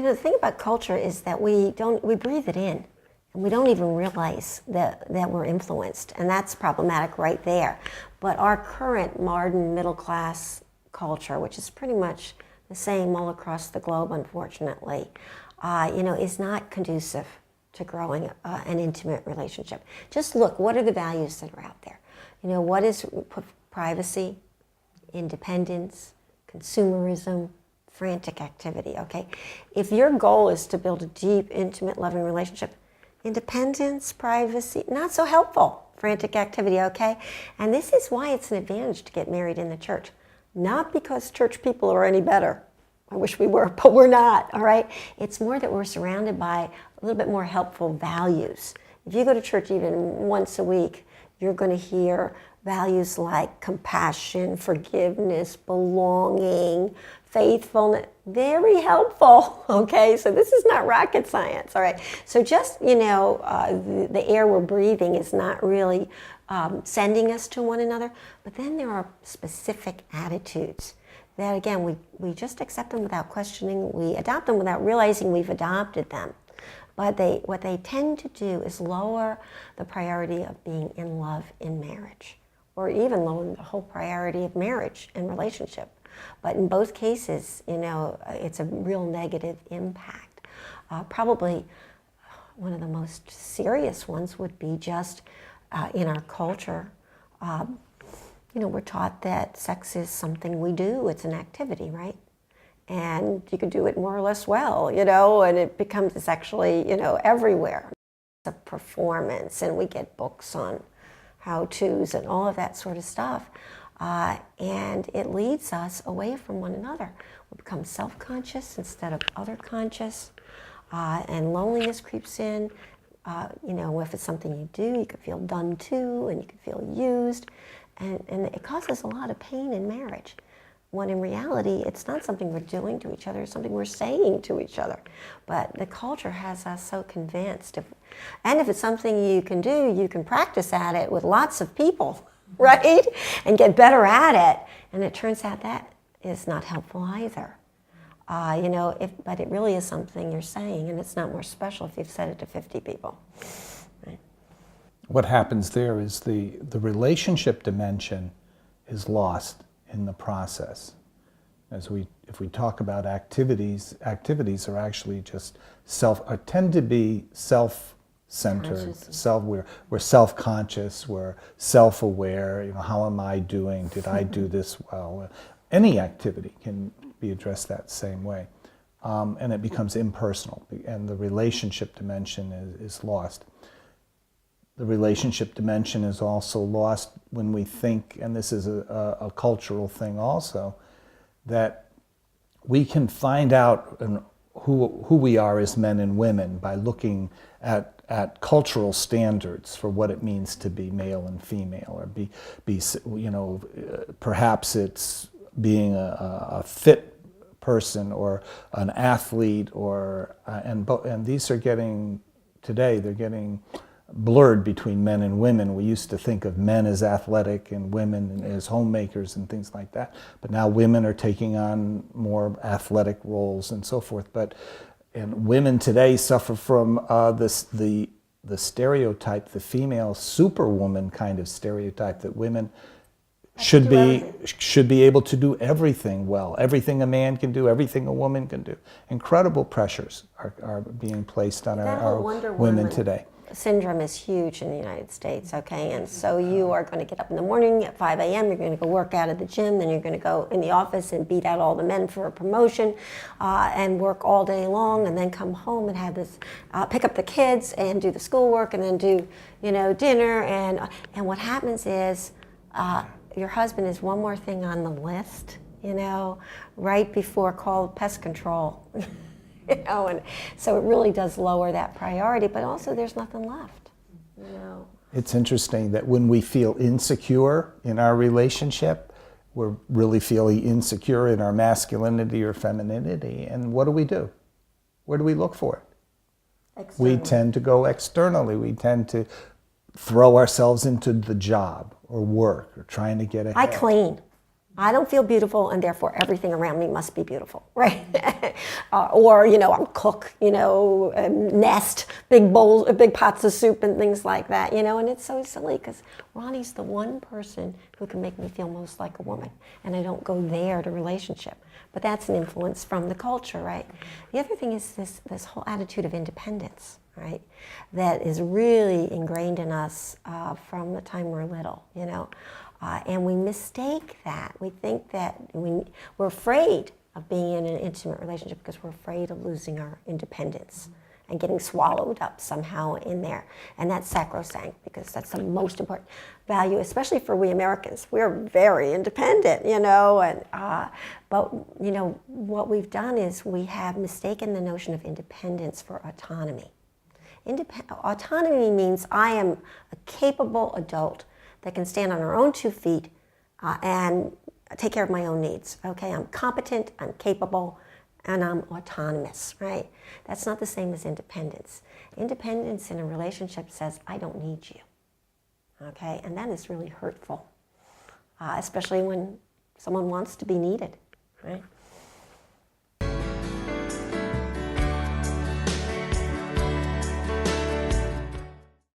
the thing about culture is that we breathe it in, and we don't even realize that we're influenced, and that's problematic right there. But our current modern middle class culture, which is pretty much the same all across the globe, unfortunately, is not conducive to growing an intimate relationship. Just look, what are the values that are out there? What is privacy, independence, consumerism, frantic activity, okay? If your goal is to build a deep, intimate, loving relationship, independence, privacy, not so helpful. Frantic activity, okay? And this is why it's an advantage to get married in the church. Not because church people are any better. I wish we were, but we're not, all right? It's more that we're surrounded by a little bit more helpful values. If you go to church even once a week, you're going to hear values like compassion, forgiveness, belonging, faithfulness. Very helpful, okay? So this is not rocket science, all right? So just, the air we're breathing is not really sending us to one another, but then there are specific attitudes that, again, we just accept them without questioning. We adopt them without realizing we've adopted them. But what they tend to do is lower the priority of being in love in marriage, or even lower the whole priority of marriage and relationship. But in both cases, it's a real negative impact. Probably one of the most serious ones would be just in our culture. We're taught that sex is something we do. It's an activity, right? And you can do it more or less well, and it becomes sexually, everywhere. It's a performance, and we get books on how-tos and all of that sort of stuff. And it leads us away from one another. We become self-conscious instead of other-conscious, and loneliness creeps in. If it's something you do, you can feel done to, and you can feel used, and it causes a lot of pain in marriage, when in reality, it's not something we're doing to each other, it's something we're saying to each other. But the culture has us so convinced. And if it's something you can do, you can practice at it with lots of people, right? And get better at it. And it turns out that is not helpful either. But it really is something you're saying, and it's not more special if you've said it to 50 people. Right? What happens there is the relationship dimension is lost in the process. If we talk about activities are actually just tend to be self-centered, we're self-conscious, we're self-aware, how am I doing? Did I do this well? Any activity can be addressed that same way. And it becomes impersonal, and the relationship dimension is lost. The relationship dimension is also lost when we think, and this is a cultural thing also, that we can find out who we are as men and women by looking at cultural standards for what it means to be male and female, or be perhaps it's being a fit person or an athlete, and these are getting blurred between men and women. We used to think of men as athletic and women as homemakers and things like that. But now women are taking on more athletic roles and so forth. And women today suffer from the stereotype, the female superwoman kind of stereotype, that women should be able to do everything well. Everything a man can do, everything a woman can do. Incredible pressures are being placed on our women today. Syndrome is huge in the United States, okay? And so you are going to get up in the morning at 5 a.m., you're going to go work out at the gym, then you're going to go in the office and beat out all the men for a promotion, and work all day long, and then come home and have this, pick up the kids and do the schoolwork, and then do, dinner, and what happens is your husband is one more thing on the list, right before call pest control. And so it really does lower that priority, but also there's nothing left. It's interesting that when we feel insecure in our relationship, we're really feeling insecure in our masculinity or femininity. And what do? Where do we look for it? Externally. We tend to go externally. We tend to throw ourselves into the job or work or trying to get ahead. I clean. I don't feel beautiful, and therefore everything around me must be beautiful, right? or I'm cook, nest big bowls, big pots of soup and things like that, and it's so silly because Ronnie's the one person who can make me feel most like a woman, and I don't go there to relationship. But that's an influence from the culture, right? The other thing is this whole attitude of independence, right? That is really ingrained in us from the time we're little, and we mistake that. We think that we're afraid of being in an intimate relationship because we're afraid of losing our independence and getting swallowed up somehow in there. And that's sacrosanct because that's the most important value, especially for we Americans. We're very independent, but what we've done is we have mistaken the notion of independence for autonomy. Autonomy means I am a capable adult that can stand on her own 2 feet and take care of my own needs. Okay, I'm competent, I'm capable, and I'm autonomous, right? That's not the same as independence. Independence in a relationship says, I don't need you. Okay, and that is really hurtful, especially when someone wants to be needed, right?